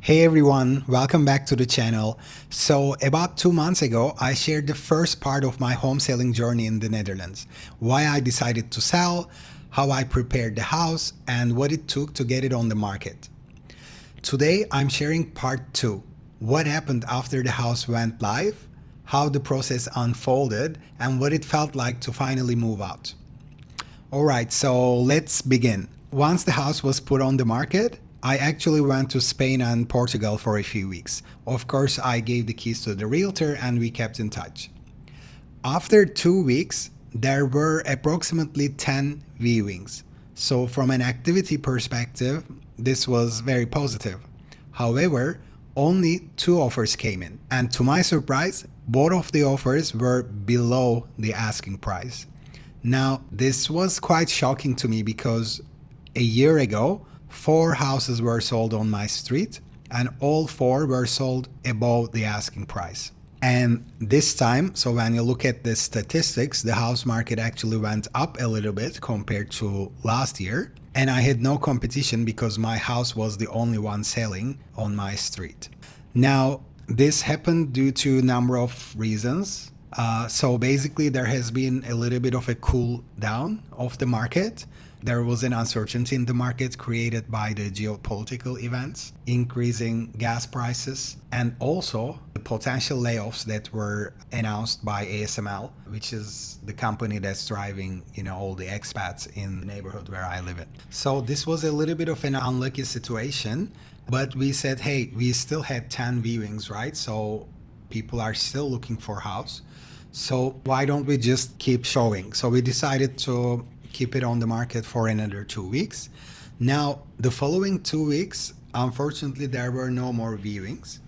Hey everyone, welcome back to the channel. So about 2 months ago, I shared the first part of my home selling journey in the Netherlands. Why I decided to sell, how I prepared the house, and what it took to get it on the market. Today, I'm sharing part 2. What happened after the house went live, how the process unfolded, and what it felt like to finally move out. Alright, so let's begin. Once the house was put on the market, I actually went to Spain and Portugal for a few weeks. Of course, I gave the keys to the realtor and we kept in touch. After 2 weeks, there were approximately 10 viewings. So from an activity perspective, this was very positive. However, only 2 offers came in. And to my surprise, both of the offers were below the asking price. Now, this was quite shocking to me because a year ago, 4 houses were sold on my street and all 4 were sold above the asking price. And this time, so when you look at the statistics, the house market actually went up a little bit compared to last year. And I had no competition because my house was the only one selling on my street. Now, this happened due to a number of reasons. So basically, there has been a little bit of a cool down of the market. There was an uncertainty in the market created by the geopolitical events, increasing gas prices, and also the potential layoffs that were announced by ASML, which is the company that's driving, all the expats in the neighborhood where I live in. So this was a little bit of an unlucky situation, but we said, hey, we still had 10 viewings, right? So people are still looking for a house. So why don't we just keep showing? So we decided to keep it on the market for another 2 weeks. Now, the following 2 weeks, unfortunately, there were no more viewings.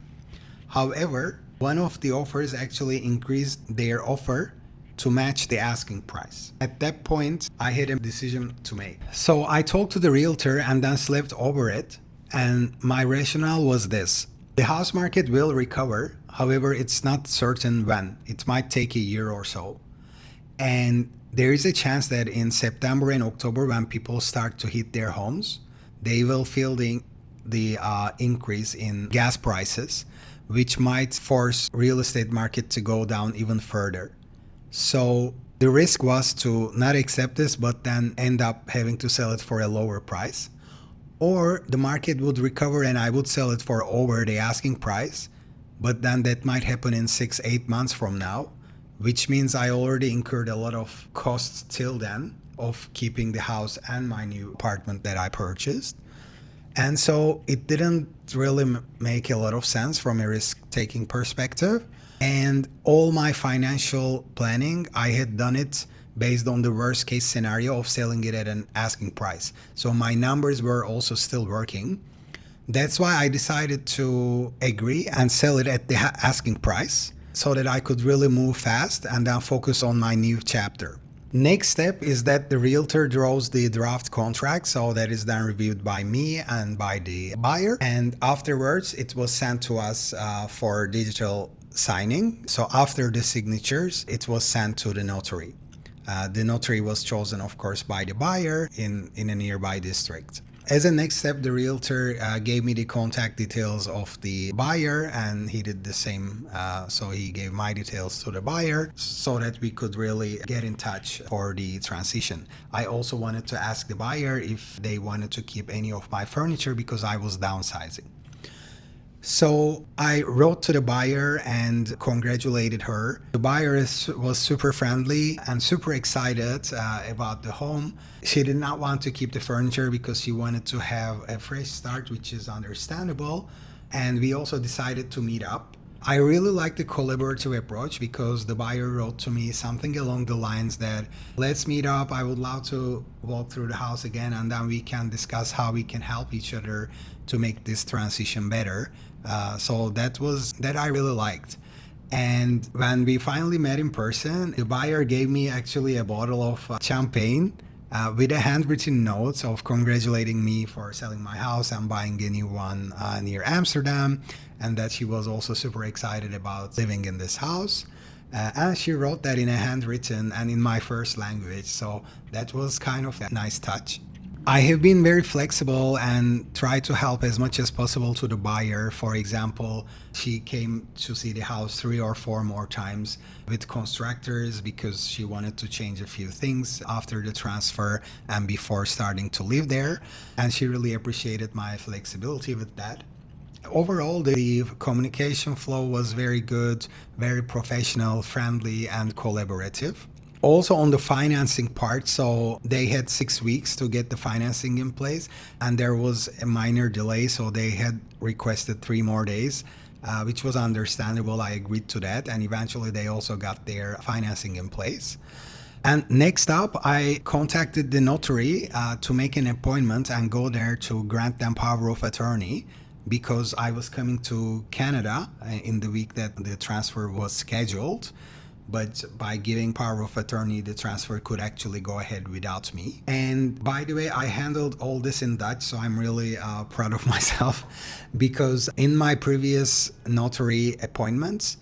However, one of the offers actually increased their offer to match the asking price. At that point, I had a decision to make. So I talked to the realtor and then slept over it. And my rationale was this. The house market will recover. However, it's not certain when. It might take a year or so. And there is a chance that in September and October, when people start to hit their homes, they will feel the increase in gas prices, which might force real estate market to go down even further. So the risk was to not accept this, but then end up having to sell it for a lower price. Or the market would recover and I would sell it for over the asking price, but then that might happen in 6-8 months from now, which means I already incurred a lot of costs till then of keeping the house and my new apartment that I purchased. And so it didn't really make a lot of sense from a risk-taking perspective. And all my financial planning, I had done it based on the worst case scenario of selling it at an asking price. So my numbers were also still working. That's why I decided to agree and sell it at the asking price so that I could really move fast and then focus on my new chapter. Next step is that the realtor draws the draft contract, so that is then reviewed by me and by the buyer. And afterwards, it was sent to us for digital signing. So after the signatures, it was sent to the notary. The notary was chosen, of course, by the buyer in a nearby district. As a next step, the realtor gave me the contact details of the buyer and he did the same. So he gave my details to the buyer so that we could really get in touch for the transition. I also wanted to ask the buyer if they wanted to keep any of my furniture because I was downsizing. So I wrote to the buyer and congratulated her. The buyer was super friendly and super excited about the home. She did not want to keep the furniture because she wanted to have a fresh start, which is understandable. And we also decided to meet up. I really like the collaborative approach because the buyer wrote to me something along the lines that, let's meet up, I would love to walk through the house again and then we can discuss how we can help each other to make this transition better. So that I really liked. And when we finally met in person, the buyer gave me actually a bottle of champagne with a handwritten note of congratulating me for selling my house and buying a new one near Amsterdam, and that she was also super excited about living in this house. And she wrote that in a handwritten and in my first language, so that was kind of a nice touch. I have been very flexible and try to help as much as possible to the buyer. For example, she came to see the house 3 or 4 more times with constructors because she wanted to change a few things after the transfer and before starting to live there. And she really appreciated my flexibility with that. Overall, the communication flow was very good, very professional, friendly, and collaborative. Also on the financing part, so they had 6 weeks to get the financing in place, and there was a minor delay, so they had requested 3 more days, which was understandable. I agreed to that, and eventually they also got their financing in place. And next up, I contacted the notary to make an appointment and go there to grant them power of attorney because I was coming to Canada in the week that the transfer was scheduled. But by giving power of attorney, the transfer could actually go ahead without me. And by the way, I handled all this in Dutch, so I'm really proud of myself because in my previous notary appointments,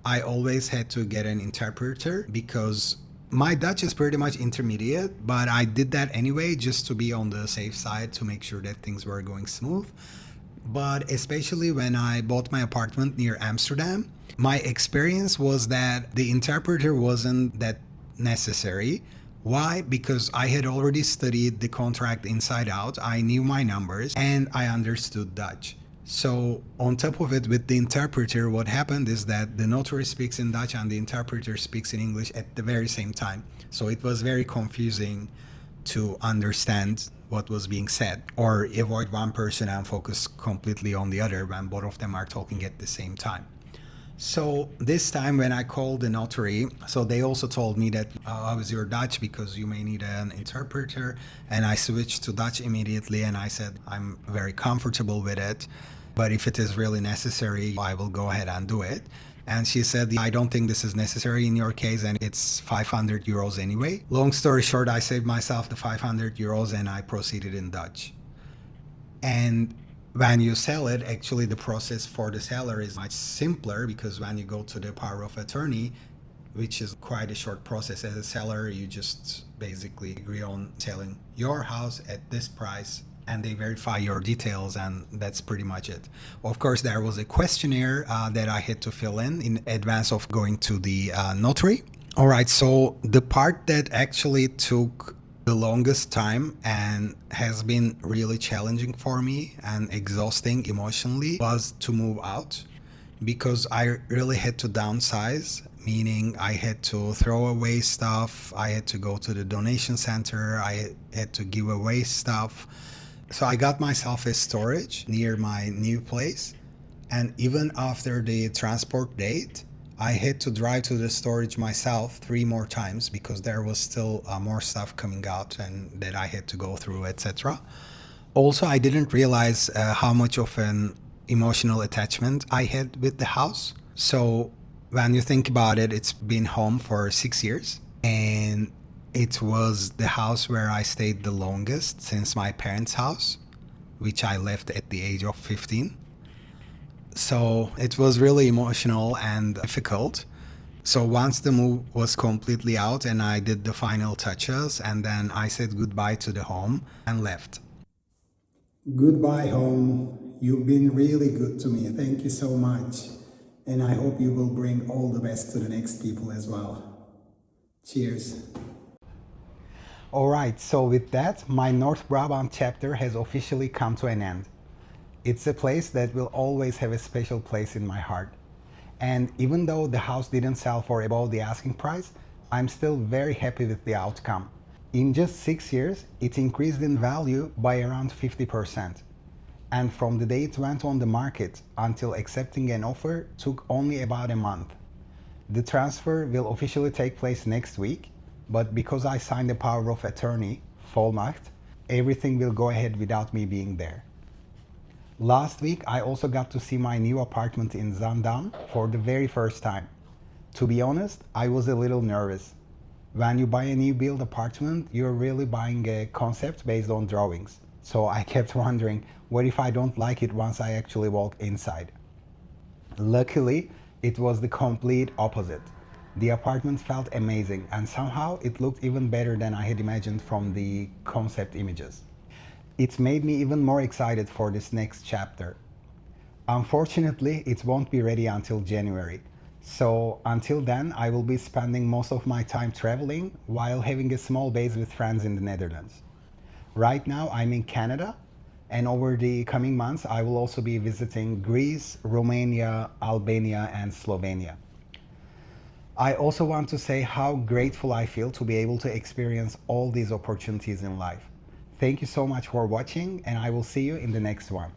I always had to get an interpreter because my Dutch is pretty much intermediate, but I did that anyway just to be on the safe side to make sure that things were going smooth. But especially when I bought my apartment near Amsterdam, my experience was that the interpreter wasn't that necessary. Why? Because I had already studied the contract inside out, I knew my numbers, and I understood Dutch. So, on top of it, with the interpreter, what happened is that the notary speaks in Dutch and the interpreter speaks in English at the very same time. So, it was very confusing to understand what was being said or avoid one person and focus completely on the other when both of them are talking at the same time. So this time when I called the notary, so they also told me that how is your Dutch because you may need an interpreter, and I switched to Dutch immediately and I said I'm very comfortable with it, but if it is really necessary I will go ahead and do it. And she said, I don't think this is necessary in your case and it's 500 euros anyway. Long story short, I saved myself the 500 euros and I proceeded in Dutch. And when you sell it, actually the process for the seller is much simpler because when you go to the power of attorney, which is quite a short process as a seller, you just basically agree on selling your house at this price and they verify your details and that's pretty much it. Of course, there was a questionnaire that I had to fill in advance of going to the notary. All right, so the part that actually took the longest time and has been really challenging for me and exhausting emotionally was to move out because I really had to downsize, meaning I had to throw away stuff, I had to go to the donation center, I had to give away stuff. So I got myself a storage near my new place, and even after the transport date, I had to drive to the storage myself 3 more times because there was still more stuff coming out and that I had to go through, etc. Also, I didn't realize how much of an emotional attachment I had with the house. So when you think about it, it's been home for 6 years and it was the house where I stayed the longest since my parents' house, which I left at the age of 15. So it was really emotional and difficult. So once the move was completely out and I did the final touches and then I said goodbye to the home and left. Goodbye, home. You've been really good to me. Thank you so much. And I hope you will bring all the best to the next people as well. Cheers. All right, so with that, my North Brabant chapter has officially come to an end. It's a place that will always have a special place in my heart. And even though the house didn't sell for above the asking price, I'm still very happy with the outcome. In just 6 years, it increased in value by around 50%. And from the day it went on the market until accepting an offer took only about a month. The transfer will officially take place next week, but because I signed the power of attorney, Volmacht, everything will go ahead without me being there. Last week, I also got to see my new apartment in Zaandam for the very first time. To be honest, I was a little nervous. When you buy a new build apartment, you're really buying a concept based on drawings. So I kept wondering, what if I don't like it once I actually walk inside? Luckily, it was the complete opposite. The apartment felt amazing and somehow it looked even better than I had imagined from the concept images. It's made me even more excited for this next chapter. Unfortunately, it won't be ready until January. So until then, I will be spending most of my time traveling while having a small base with friends in the Netherlands. Right now, I'm in Canada, and over the coming months, I will also be visiting Greece, Romania, Albania, and Slovenia. I also want to say how grateful I feel to be able to experience all these opportunities in life. Thank you so much for watching, and I will see you in the next one.